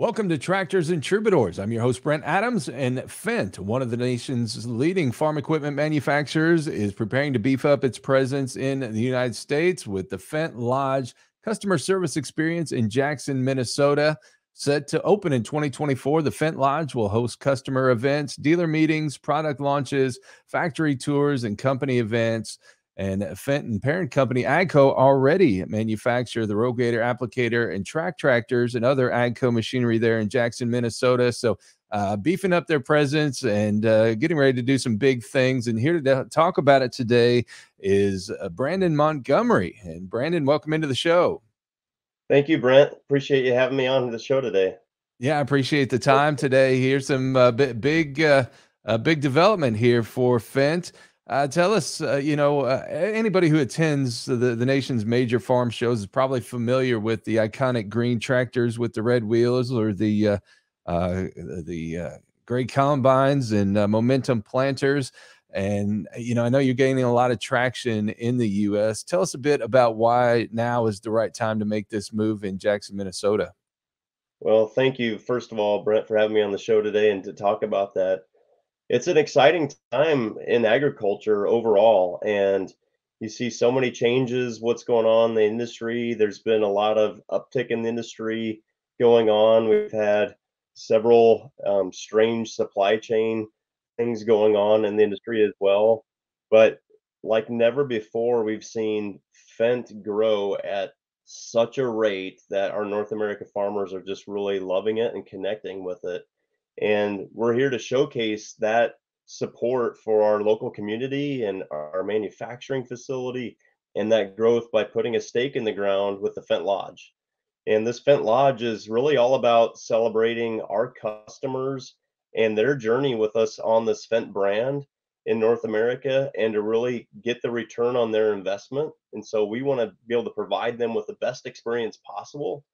Welcome to Tractors and Troubadours. I'm your host, Brent Adams, and Fendt, one of the nation's leading farm equipment manufacturers, is preparing to beef up its presence in the United States with the Fendt Lodge customer service experience in Jackson, Minnesota. Set to open in 2024, the Fendt Lodge will host customer events, dealer meetings, product launches, factory tours, and company events. And Fendt and parent company AGCO already manufacture the rogator, applicator, and track tractors and other AGCO machinery there in Jackson, Minnesota. So beefing up their presence and getting ready to do some big things. And here to talk about it today is Brandon Montgomery. And Brandon, welcome into the show. Thank you, Brent. Appreciate you having me on the show today. Yeah, I appreciate the time today. Here's some big development here for Fendt. Tell us, anybody who attends the nation's major farm shows is probably familiar with the iconic green tractors with the red wheels, or the gray combines and momentum planters. And I know you're gaining a lot of traction in the U.S. Tell us a bit about why now is the right time to make this move in Jackson, Minnesota. Well, thank you, first of all, Brent, for having me on the show today and to talk about that. It's an exciting time in agriculture overall, and you see so many changes, what's going on in the industry. There's been a lot of uptick in the industry going on. We've had several strange supply chain things going on in the industry as well. But like never before, we've seen Fendt grow at such a rate that our North America farmers are just really loving it and connecting with it. And we're here to showcase that support for our local community and our manufacturing facility and that growth by putting a stake in the ground with the Fendt Lodge. And this Fendt Lodge is really all about celebrating our customers and their journey with us on this Fendt brand in North America and to really get the return on their investment. And so we want to be able to provide them with the best experience possible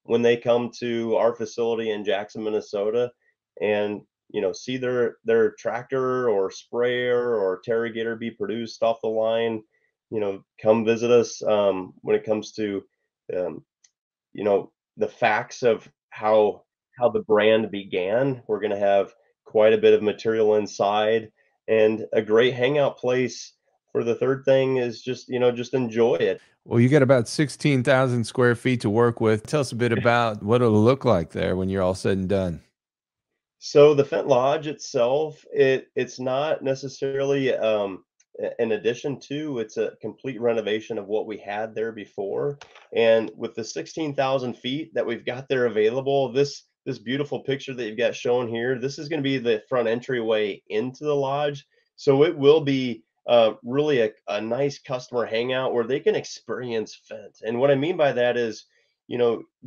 when they come to our facility in Jackson, Minnesota, and see their tractor or sprayer or Terrigator be produced off the line. Come visit us when it comes to um, the facts of how the brand began. We're going to have quite a bit of material inside and a great hangout place. For the third thing is just enjoy it. Well, you got about 16,000 square feet to work with. Tell us a bit about what it'll look like there when you're all said and done. So the Fendt Lodge itself, it's not necessarily an addition to, it's a complete renovation of what we had there before. And with the 16,000 feet that we've got there available, this beautiful picture that you've got shown here, this is going to be the front entryway into the lodge. So it will be really a nice customer hangout where they can experience Fendt. And what I mean by that is,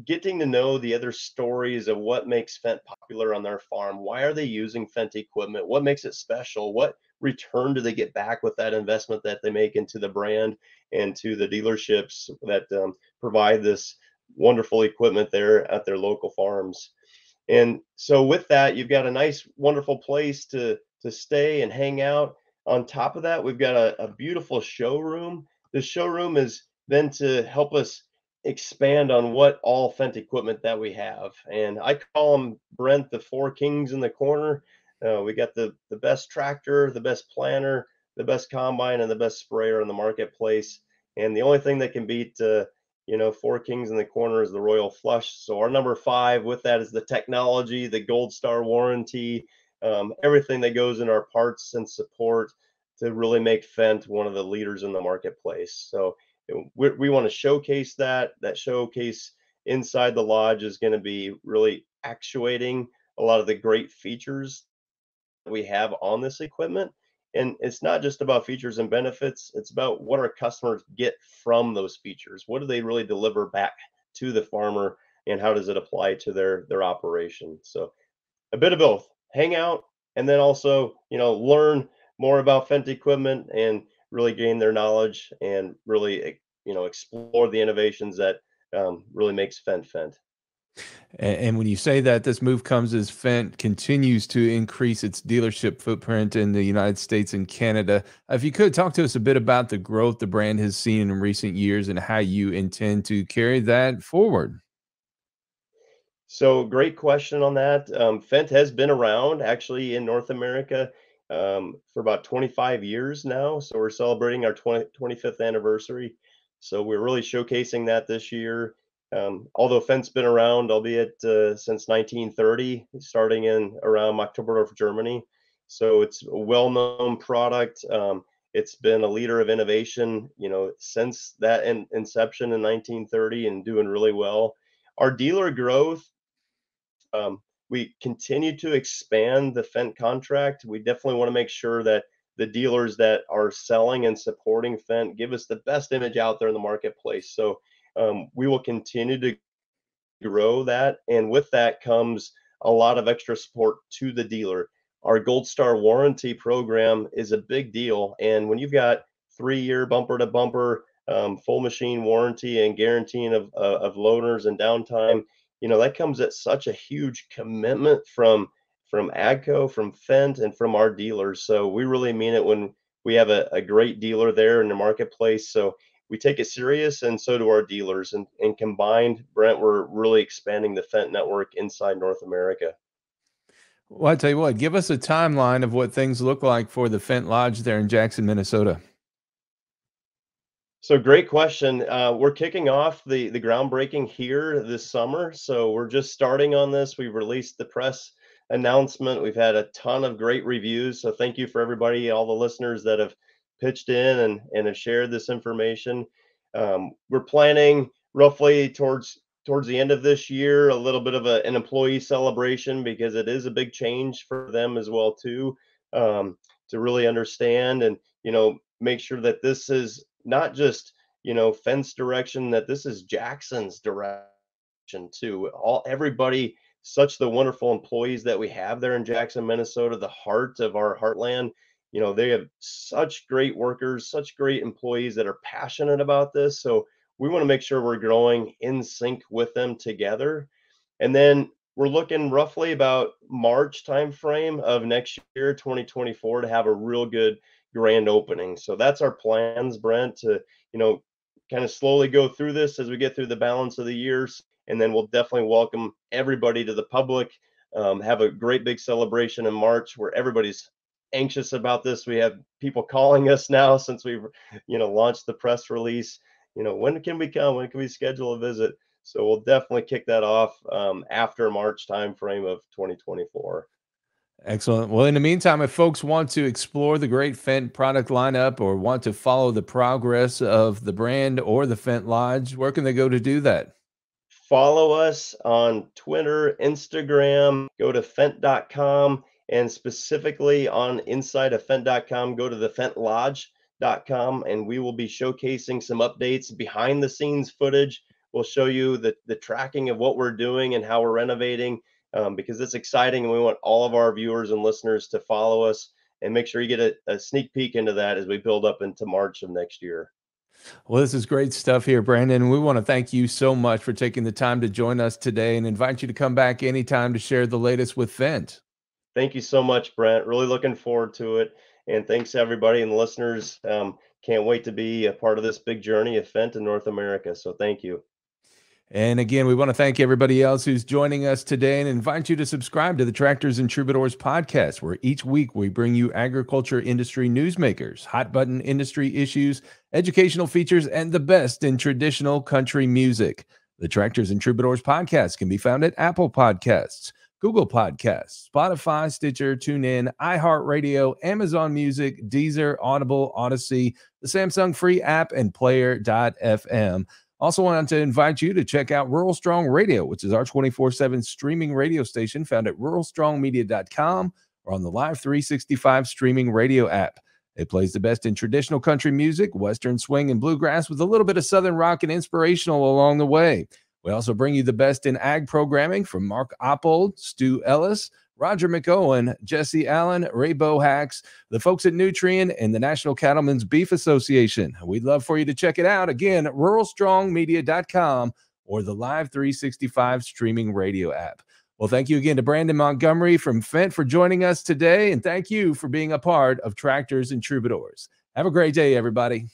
getting to know the other stories of what makes Fendt popular on their farm. Why are they using Fendt equipment? What makes it special? What return do they get back with that investment that they make into the brand and to the dealerships that provide this wonderful equipment there at their local farms? And so with that, you've got a nice, wonderful place to stay and hang out. On top of that, we've got a beautiful showroom. The showroom is then to help us expand on what all Fendt equipment that we have. And I call them, Brent, the four kings in the corner. We got the best tractor, the best planter, the best combine, and the best sprayer in the marketplace. And the only thing that can beat four kings in the corner is the Royal Flush. So our number five with that is the technology, the Gold Star warranty, everything that goes in our parts and support to really make Fendt one of the leaders in the marketplace. So we want to showcase that showcase inside the lodge is going to be really actuating a lot of the great features we have on this equipment. And it's not just about features and benefits, it's about what our customers get from those features. What do they really deliver back to the farmer and how does it apply to their operation? So a bit of both. Hang out and then also, learn more about Fendt equipment and really gain their knowledge and really explore the innovations that really makes Fendt Fendt. And when you say that, this move comes as Fendt continues to increase its dealership footprint in the United States and Canada. If you could talk to us a bit about the growth the brand has seen in recent years and how you intend to carry that forward. So great question on that. Fendt has been around actually in North America for about 25 years now. So we're celebrating our 25th anniversary. So we're really showcasing that this year. Although Fendt's been around, albeit since 1930, starting in around October, Germany. So it's a well-known product. It's been a leader of innovation, since that inception in 1930 and doing really well. Our dealer growth, we continue to expand the Fendt contract. We definitely want to make sure that the dealers that are selling and supporting Fendt give us the best image out there in the marketplace. So we will continue to grow that. And with that comes a lot of extra support to the dealer. Our Gold Star warranty program is a big deal. And when you've got 3-year bumper to bumper, full machine warranty and guaranteeing of loaners and downtime, that comes at such a huge commitment from AGCO, from Fendt, and from our dealers. So we really mean it when we have a great dealer there in the marketplace. So we take it serious, and so do our dealers. And combined, Brent, we're really expanding the Fendt network inside North America. Well, I tell you what, give us a timeline of what things look like for the Fendt Lodge there in Jackson, Minnesota. So great question. We're kicking off the groundbreaking here this summer. So we're just starting on this. We've released the press announcement. We've had a ton of great reviews. So thank you for everybody, all the listeners that have pitched in and have shared this information. We're planning roughly towards the end of this year, a little bit of an employee celebration because it is a big change for them as well too, to really understand and make sure that this is not just Fence direction, that this is Jackson's direction too. Everybody, such the wonderful employees that we have there in Jackson, Minnesota, the heart of our heartland. They have such great workers, such great employees that are passionate about this. So we want to make sure we're growing in sync with them together. And then we're looking roughly about March timeframe of next year, 2024, to have a real good grand opening. So that's our plans, Brent, to, kind of slowly go through this as we get through the balance of the years. And then we'll definitely welcome everybody to the public. Have a great big celebration in March where everybody's anxious about this. We have people calling us now since we've, launched the press release. When can we come? When can we schedule a visit? So we'll definitely kick that off after March timeframe of 2024. Excellent. Well, in the meantime, if folks want to explore the great Fendt product lineup or want to follow the progress of the brand or the Fendt Lodge, where can they go to do that? Follow us on Twitter, Instagram, go to Fendt.com, and specifically on inside of Fendt.com, go to the FendtLodge.com, and we will be showcasing some updates, behind the scenes footage. We'll show you the tracking of what we're doing and how we're renovating, because it's exciting, and we want all of our viewers and listeners to follow us and make sure you get a sneak peek into that as we build up into March of next year. Well, this is great stuff here, Brandon. We want to thank you so much for taking the time to join us today and invite you to come back anytime to share the latest with Fendt. Thank you so much, Brent. Really looking forward to it. And thanks to everybody and the listeners. Can't wait to be a part of this big journey of Fendt in North America. So thank you. And again, we want to thank everybody else who's joining us today and invite you to subscribe to the Tractors and Troubadours podcast, where each week we bring you agriculture industry newsmakers, hot button industry issues, educational features, and the best in traditional country music. The Tractors and Troubadours podcast can be found at Apple Podcasts, Google Podcasts, Spotify, Stitcher, TuneIn, iHeartRadio, Amazon Music, Deezer, Audible, Odyssey, the Samsung Free app, and Player.fm. Also wanted to invite you to check out Rural Strong Radio, which is our 24/7 streaming radio station found at ruralstrongmedia.com or on the Live 365 streaming radio app. It plays the best in traditional country music, Western swing, and bluegrass with a little bit of Southern rock and inspirational along the way. We also bring you the best in ag programming from Mark Oppold, Stu Ellis, Roger McOwen, Jesse Allen, Ray Bohacks, the folks at Nutrien, and the National Cattlemen's Beef Association. We'd love for you to check it out. Again, ruralstrongmedia.com or the Live 365 streaming radio app. Well, thank you again to Brandon Montgomery from Fendt for joining us today, and thank you for being a part of Tractors and Troubadours. Have a great day, everybody.